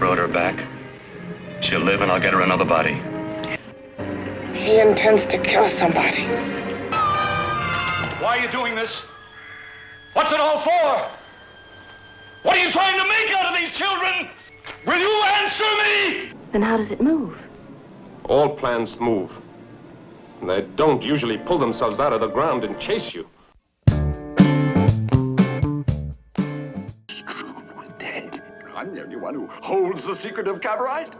brought her back. She'll live and I'll get her another body. He intends to kill somebody. Why are you doing this? What's it all for? What are you trying to make out of these children? Will you answer me? Then how does it move? All plants move. And they don't usually pull themselves out of the ground and chase you. Dead. I'm the only one who holds the secret of Cavorite.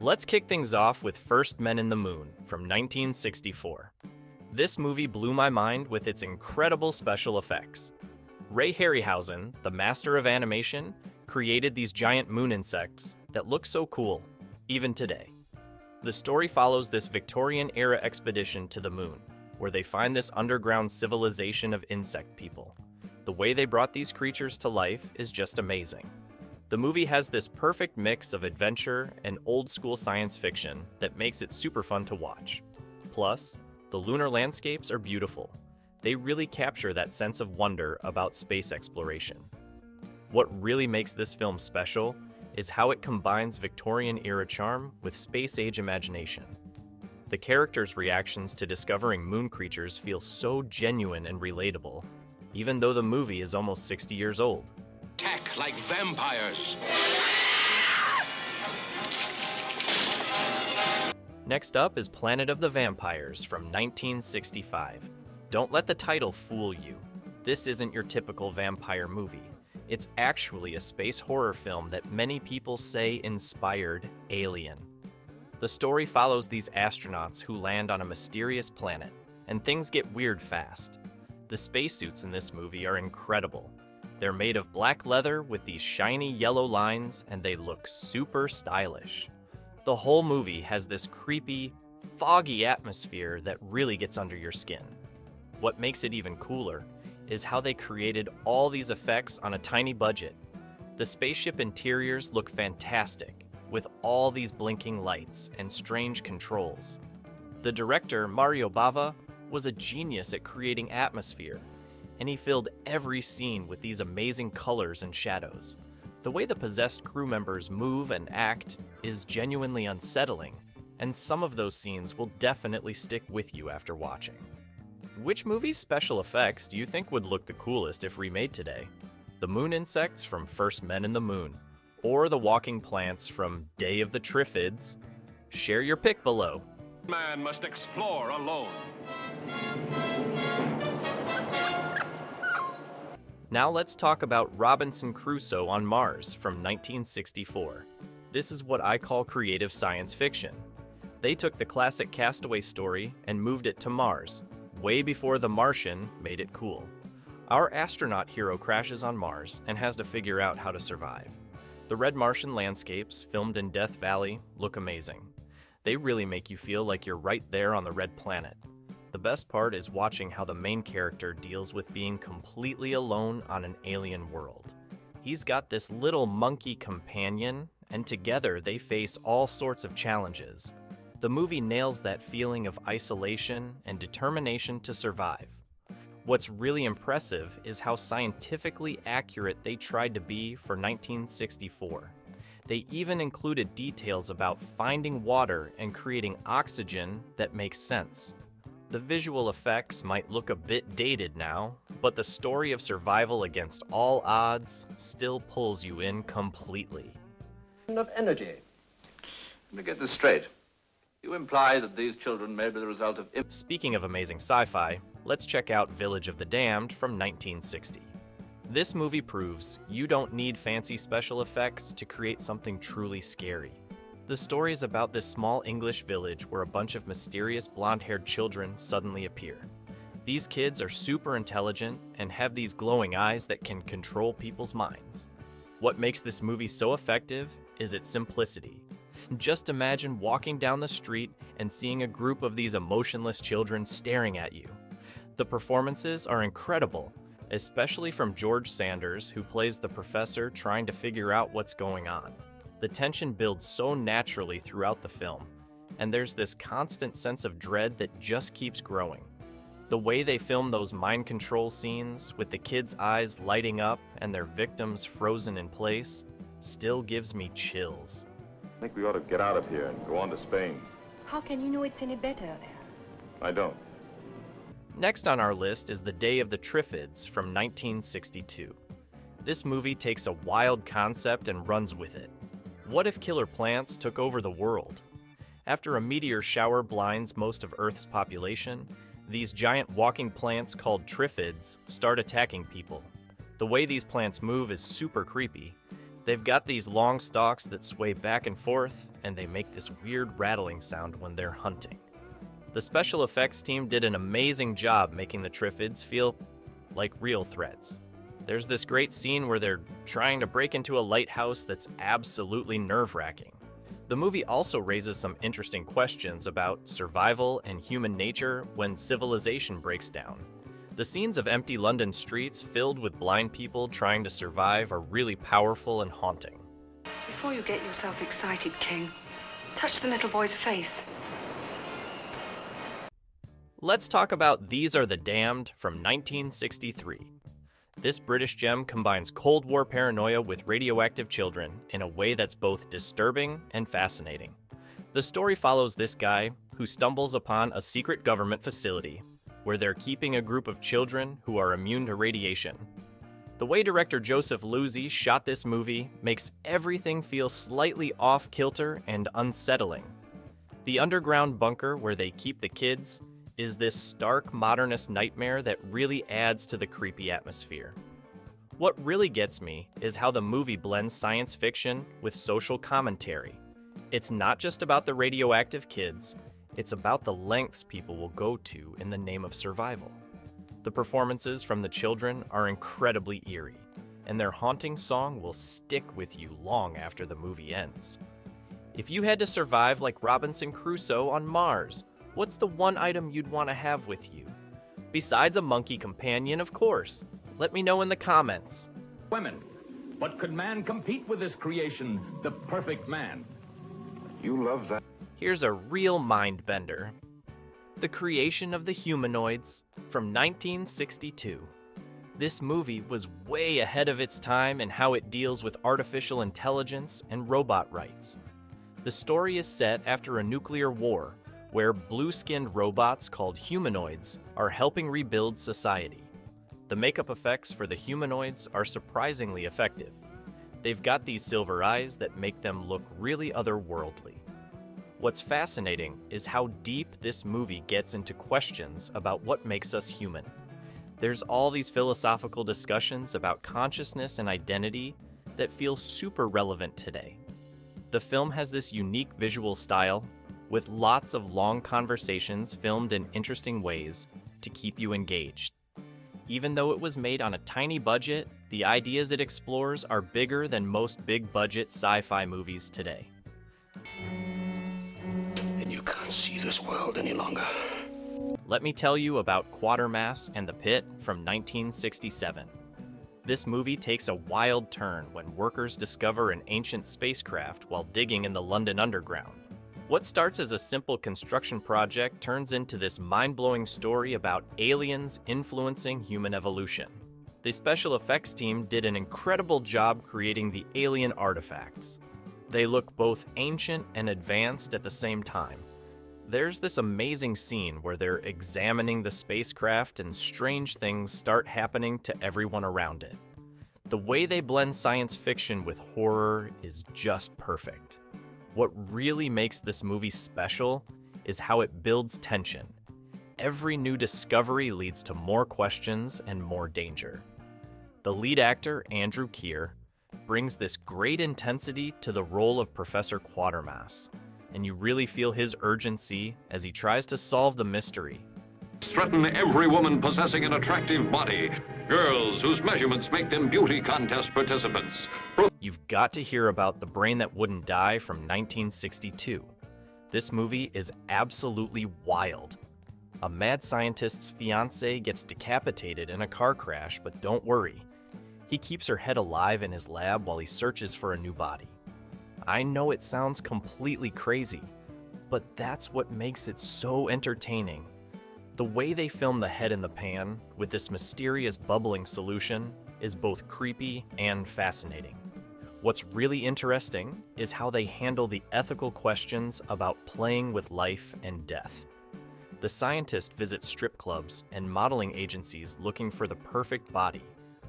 Let's kick things off with First Men in the Moon from 1964. This movie blew my mind with its incredible special effects. Ray Harryhausen, the master of animation, created these giant moon insects that look so cool, even today. The story follows this Victorian-era expedition to the moon, where they find this underground civilization of insect people. The way they brought these creatures to life is just amazing. The movie has this perfect mix of adventure and old-school science fiction that makes it super fun to watch. Plus, the lunar landscapes are beautiful. They really capture that sense of wonder about space exploration. What really makes this film special is how it combines Victorian-era charm with space-age imagination. The characters' reactions to discovering moon creatures feel so genuine and relatable, even though the movie is almost 60 years old. Attack like vampires. Next up is Planet of the Vampires from 1965. Don't let the title fool you. This isn't your typical vampire movie. It's actually a space horror film that many people say inspired Alien. The story follows these astronauts who land on a mysterious planet, and things get weird fast. The spacesuits in this movie are incredible. They're made of black leather with these shiny yellow lines, and they look super stylish. The whole movie has this creepy, foggy atmosphere that really gets under your skin. What makes it even cooler is how they created all these effects on a tiny budget. The spaceship interiors look fantastic, with all these blinking lights and strange controls. The director, Mario Bava, was a genius at creating atmosphere, and he filled every scene with these amazing colors and shadows. The way the possessed crew members move and act is genuinely unsettling, and some of those scenes will definitely stick with you after watching. Which movie's special effects do you think would look the coolest if remade today? The moon insects from First Men in the Moon, or the walking plants from Day of the Triffids? Share your pick below. Man must explore alone. Now let's talk about Robinson Crusoe on Mars from 1964. This is what I call creative science fiction. They took the classic Castaway story and moved it to Mars, way before The Martian made it cool. Our astronaut hero crashes on Mars and has to figure out how to survive. The red Martian landscapes, filmed in Death Valley, look amazing. They really make you feel like you're right there on the red planet. The best part is watching how the main character deals with being completely alone on an alien world. He's got this little monkey companion, and together they face all sorts of challenges. The movie nails that feeling of isolation and determination to survive. What's really impressive is how scientifically accurate they tried to be for 1964. They even included details about finding water and creating oxygen that makes sense. The visual effects might look a bit dated now, but the story of survival against all odds still pulls you in completely. Of energy. Let me get this straight. You imply that these children may be the result of... Speaking of amazing sci-fi, let's check out Village of the Damned from 1960. This movie proves you don't need fancy special effects to create something truly scary. The story is about this small English village where a bunch of mysterious blonde-haired children suddenly appear. These kids are super intelligent and have these glowing eyes that can control people's minds. What makes this movie so effective is its simplicity. Just imagine walking down the street and seeing a group of these emotionless children staring at you. The performances are incredible, especially from George Sanders, who plays the professor trying to figure out what's going on. The tension builds so naturally throughout the film, and there's this constant sense of dread that just keeps growing. The way they film those mind control scenes, with the kids' eyes lighting up and their victims frozen in place, still gives me chills. I think we ought to get out of here and go on to Spain. How can you know it's any better there? I don't. Next on our list is The Day of the Triffids from 1962. This movie takes a wild concept and runs with it. What if killer plants took over the world? After a meteor shower blinds most of Earth's population, these giant walking plants called triffids start attacking people. The way these plants move is super creepy. They've got these long stalks that sway back and forth, and they make this weird rattling sound when they're hunting. The special effects team did an amazing job making the triffids feel like real threats. There's this great scene where they're trying to break into a lighthouse that's absolutely nerve-wracking. The movie also raises some interesting questions about survival and human nature when civilization breaks down. The scenes of empty London streets filled with blind people trying to survive are really powerful and haunting. Before you get yourself excited, King, touch the little boy's face. Let's talk about These Are the Damned from 1963. This British gem combines Cold War paranoia with radioactive children in a way that's both disturbing and fascinating. The story follows this guy who stumbles upon a secret government facility where they're keeping a group of children who are immune to radiation. The way director Joseph Luzzi shot this movie makes everything feel slightly off-kilter and unsettling. The underground bunker where they keep the kids is this stark modernist nightmare that really adds to the creepy atmosphere. What really gets me is how the movie blends science fiction with social commentary. It's not just about the radioactive kids, it's about the lengths people will go to in the name of survival. The performances from the children are incredibly eerie, and their haunting song will stick with you long after the movie ends. If you had to survive like Robinson Crusoe on Mars, what's the one item you'd want to have with you? Besides a monkey companion, of course. Let me know in the comments. Women, but could man compete with this creation, the perfect man? You love that. Here's a real mind bender. The Creation of the Humanoids from 1962. This movie was way ahead of its time in how it deals with artificial intelligence and robot rights. The story is set after a nuclear war, where blue-skinned robots called humanoids are helping rebuild society. The makeup effects for the humanoids are surprisingly effective. They've got these silver eyes that make them look really otherworldly. What's fascinating is how deep this movie gets into questions about what makes us human. There's all these philosophical discussions about consciousness and identity that feel super relevant today. The film has this unique visual style with lots of long conversations filmed in interesting ways to keep you engaged. Even though it was made on a tiny budget, the ideas it explores are bigger than most big-budget sci-fi movies today. And you can't see this world any longer. Let me tell you about Quatermass and the Pit from 1967. This movie takes a wild turn when workers discover an ancient spacecraft while digging in the London Underground. What starts as a simple construction project turns into this mind-blowing story about aliens influencing human evolution. The special effects team did an incredible job creating the alien artifacts. They look both ancient and advanced at the same time. There's this amazing scene where they're examining the spacecraft and strange things start happening to everyone around it. The way they blend science fiction with horror is just perfect. What really makes this movie special is how it builds tension. Every new discovery leads to more questions and more danger. The lead actor, Andrew Keir, brings this great intensity to the role of Professor Quatermass, and you really feel his urgency as he tries to solve the mystery. Threaten every woman possessing an attractive body. Girls whose measurements make them beauty contest participants. You've got to hear about The Brain That Wouldn't Die from 1962. This movie is absolutely wild. A mad scientist's fiancée gets decapitated in a car crash, but don't worry. He keeps her head alive in his lab while he searches for a new body. I know it sounds completely crazy, but that's what makes it so entertaining. The way they film the head in the pan with this mysterious bubbling solution is both creepy and fascinating. What's really interesting is how they handle the ethical questions about playing with life and death. The scientist visits strip clubs and modeling agencies looking for the perfect body,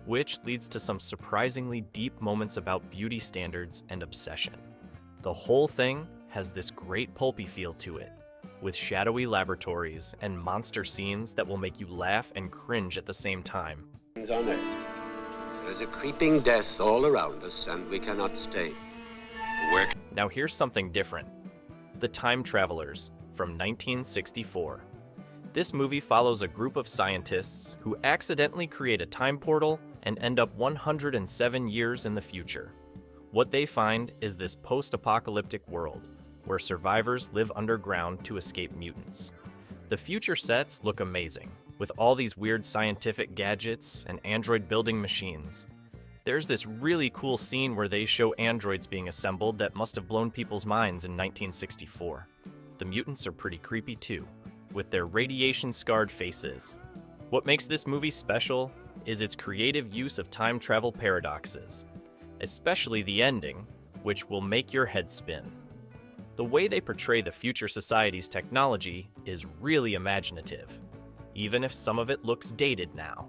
which leads to some surprisingly deep moments about beauty standards and obsession. The whole thing has this great pulpy feel to it, with shadowy laboratories and monster scenes that will make you laugh and cringe at the same time. On Earth. There is a creeping death all around us, and we cannot stay. Now here's something different. The Time Travelers from 1964. This movie follows a group of scientists who accidentally create a time portal and end up 107 years in the future. What they find is this post-apocalyptic world where survivors live underground to escape mutants. The future sets look amazing, with all these weird scientific gadgets and android building machines. There's this really cool scene where they show androids being assembled that must have blown people's minds in 1964. The mutants are pretty creepy too, with their radiation-scarred faces. What makes this movie special is its creative use of time travel paradoxes, especially the ending, which will make your head spin. The way they portray the future society's technology is really imaginative, even if some of it looks dated now.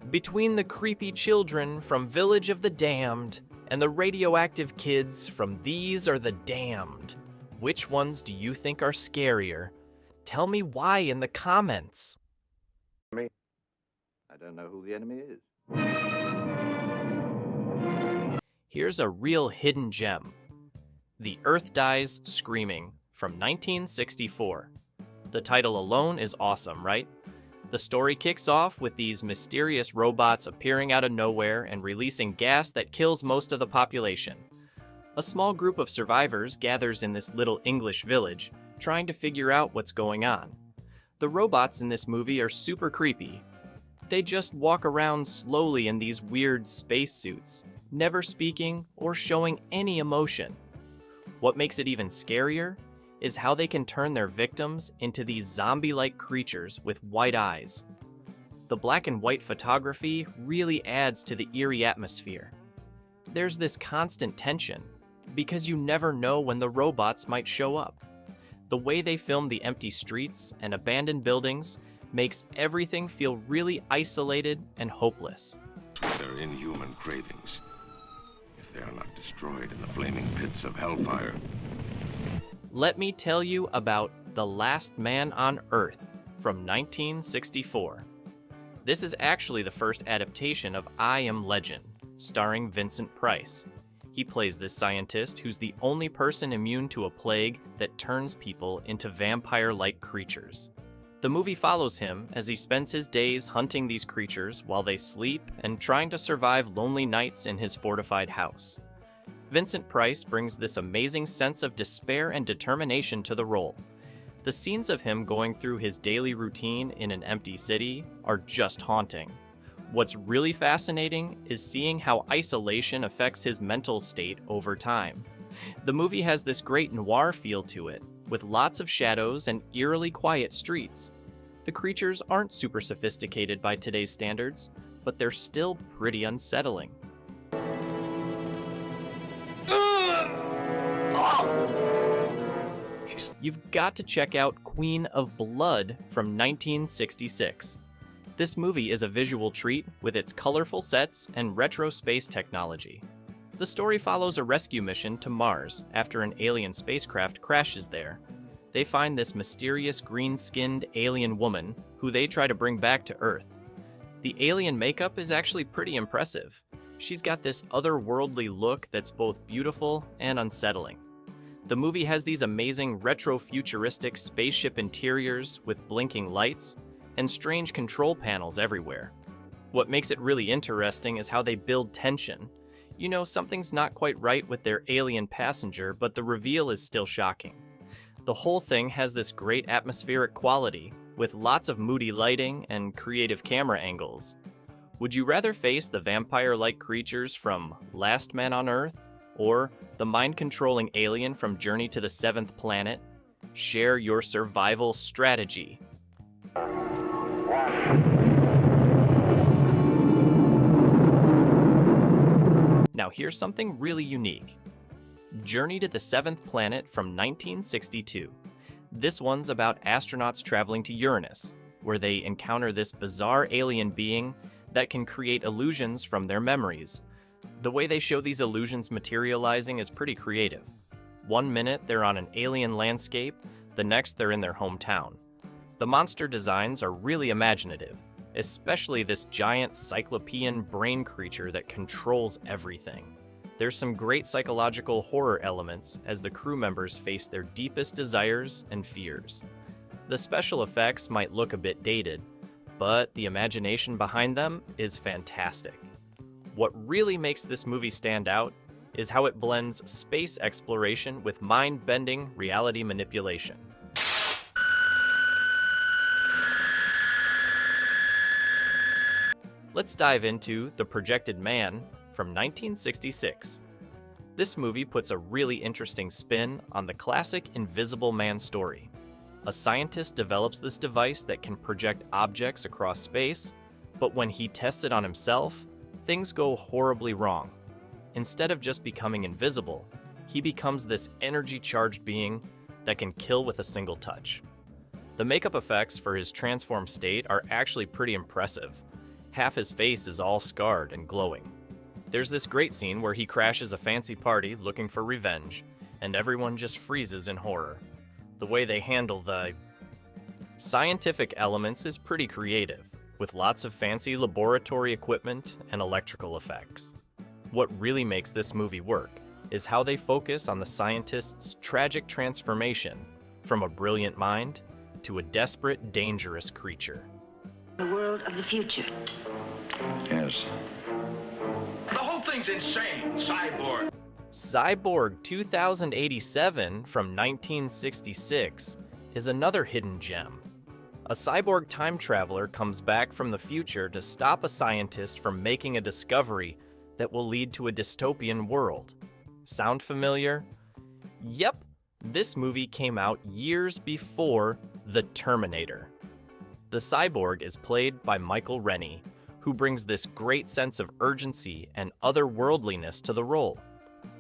Between the creepy children from Village of the Damned and the radioactive kids from These Are the Damned, which ones do you think are scarier? Tell me why in the comments. I don't know who the enemy is. Here's a real hidden gem. The Earth Dies Screaming from 1964. The title alone is awesome, right? The story kicks off with these mysterious robots appearing out of nowhere and releasing gas that kills most of the population. A small group of survivors gathers in this little English village, trying to figure out what's going on. The robots in this movie are super creepy. They just walk around slowly in these weird spacesuits, never speaking or showing any emotion. What makes it even scarier is how they can turn their victims into these zombie-like creatures with white eyes. The black and white photography really adds to the eerie atmosphere. There's this constant tension, because you never know when the robots might show up. The way they film the empty streets and abandoned buildings makes everything feel really isolated and hopeless. Their inhuman cravings, if they are not destroyed in the flaming pits of hellfire. Let me tell you about The Last Man on Earth from 1964. This is actually the first adaptation of I Am Legend, starring Vincent Price. He plays this scientist who's the only person immune to a plague that turns people into vampire-like creatures. The movie follows him as he spends his days hunting these creatures while they sleep and trying to survive lonely nights in his fortified house. Vincent Price brings this amazing sense of despair and determination to the role. The scenes of him going through his daily routine in an empty city are just haunting. What's really fascinating is seeing how isolation affects his mental state over time. The movie has this great noir feel to it, with lots of shadows and eerily quiet streets. The creatures aren't super sophisticated by today's standards, but they're still pretty unsettling. You've got to check out Queen of Blood from 1966. This movie is a visual treat with its colorful sets and retro space technology. The story follows a rescue mission to Mars after an alien spacecraft crashes there. They find this mysterious green-skinned alien woman who they try to bring back to Earth. The alien makeup is actually pretty impressive. She's got this otherworldly look that's both beautiful and unsettling. The movie has these amazing retro-futuristic spaceship interiors with blinking lights and strange control panels everywhere. What makes it really interesting is how they build tension. You know, something's not quite right with their alien passenger, but the reveal is still shocking. The whole thing has this great atmospheric quality, with lots of moody lighting and creative camera angles. Would you rather face the vampire-like creatures from Last Man on Earth, or the mind-controlling alien from Journey to the Seventh Planet? Share your survival strategy. Now here's something really unique. Journey to the Seventh Planet from 1962. This one's about astronauts traveling to Uranus, where they encounter this bizarre alien being that can create illusions from their memories. The way they show these illusions materializing is pretty creative. 1 minute they're on an alien landscape, the next they're in their hometown. The monster designs are really imaginative, especially this giant cyclopean brain creature that controls everything. There's some great psychological horror elements as the crew members face their deepest desires and fears. The special effects might look a bit dated, but the imagination behind them is fantastic. What really makes this movie stand out is how it blends space exploration with mind-bending reality manipulation. Let's dive into The Projected Man from 1966. This movie puts a really interesting spin on the classic Invisible Man story. A scientist develops this device that can project objects across space, but when he tests it on himself, things go horribly wrong. Instead of just becoming invisible, he becomes this energy-charged being that can kill with a single touch. The makeup effects for his transformed state are actually pretty impressive. Half his face is all scarred and glowing. There's this great scene where he crashes a fancy party looking for revenge, and everyone just freezes in horror. The way they handle the scientific elements is pretty creative, with lots of fancy laboratory equipment and electrical effects. What really makes this movie work is how they focus on the scientist's tragic transformation from a brilliant mind to a desperate, dangerous creature. The world of the future. Yes. The whole thing's insane, Cyborg. Cyborg 2087 from 1966 is another hidden gem. A cyborg time traveler comes back from the future to stop a scientist from making a discovery that will lead to a dystopian world. Sound familiar? Yep, this movie came out years before The Terminator. The cyborg is played by Michael Rennie, who brings this great sense of urgency and otherworldliness to the role.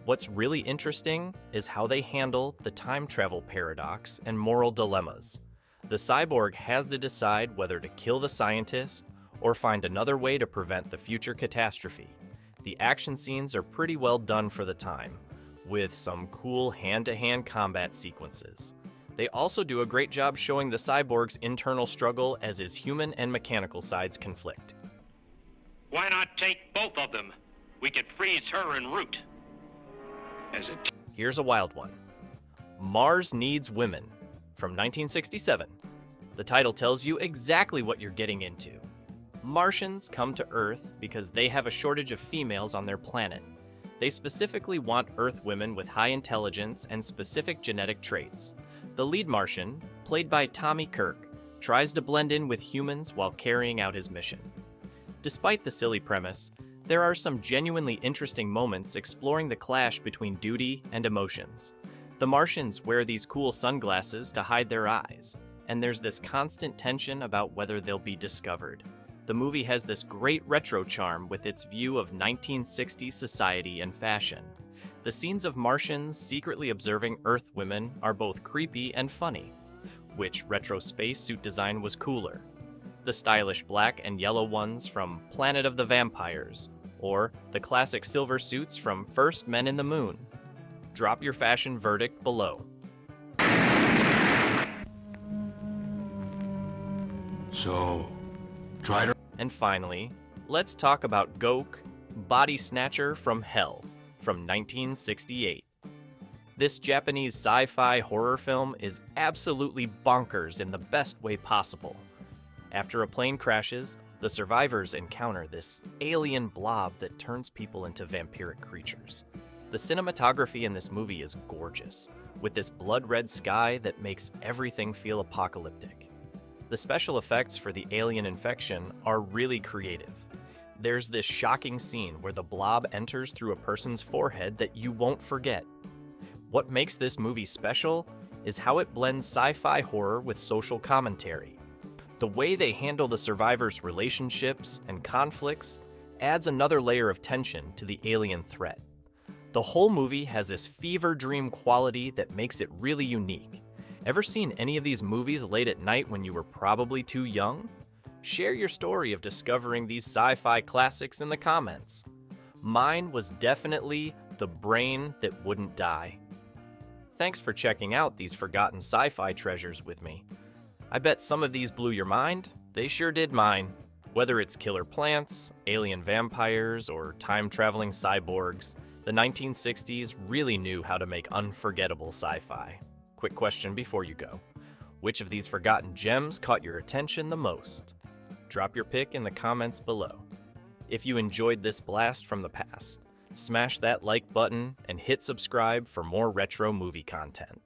What's really interesting is how they handle the time travel paradox and moral dilemmas. The cyborg has to decide whether to kill the scientist or find another way to prevent the future catastrophe. The action scenes are pretty well done for the time, with some cool hand-to-hand combat sequences. They also do a great job showing the cyborg's internal struggle as his human and mechanical sides conflict. Why not take both of them? We could freeze her en route. Here's a wild one. Mars Needs Women from 1967. The title tells you exactly what you're getting into. Martians come to Earth because they have a shortage of females on their planet. They specifically want Earth women with high intelligence and specific genetic traits. The lead Martian, played by Tommy Kirk, tries to blend in with humans while carrying out his mission. Despite the silly premise, there are some genuinely interesting moments exploring the clash between duty and emotions. The Martians wear these cool sunglasses to hide their eyes, and there's this constant tension about whether they'll be discovered. The movie has this great retro charm with its view of 1960s society and fashion. The scenes of Martians secretly observing Earth women are both creepy and funny. Which retro space suit design was cooler? The stylish black and yellow ones from Planet of the Vampires, or the classic silver suits from First Men in the Moon? Drop your fashion verdict below. So, try to... And finally, let's talk about Goke, Body Snatcher from Hell, from 1968. This Japanese sci-fi horror film is absolutely bonkers in the best way possible. After a plane crashes, the survivors encounter this alien blob that turns people into vampiric creatures. The cinematography in this movie is gorgeous, with this blood-red sky that makes everything feel apocalyptic. The special effects for the alien infection are really creative. There's this shocking scene where the blob enters through a person's forehead that you won't forget. What makes this movie special is how it blends sci-fi horror with social commentary. The way they handle the survivors' relationships and conflicts adds another layer of tension to the alien threat. The whole movie has this fever dream quality that makes it really unique. Ever seen any of these movies late at night when you were probably too young? Share your story of discovering these sci-fi classics in the comments. Mine was definitely The Brain That Wouldn't Die. Thanks for checking out these forgotten sci-fi treasures with me. I bet some of these blew your mind. They sure did mine. Whether it's killer plants, alien vampires, or time-traveling cyborgs, the 1960s really knew how to make unforgettable sci-fi. Quick question before you go. Which of these forgotten gems caught your attention the most? Drop your pick in the comments below. If you enjoyed this blast from the past, smash that like button and hit subscribe for more retro movie content.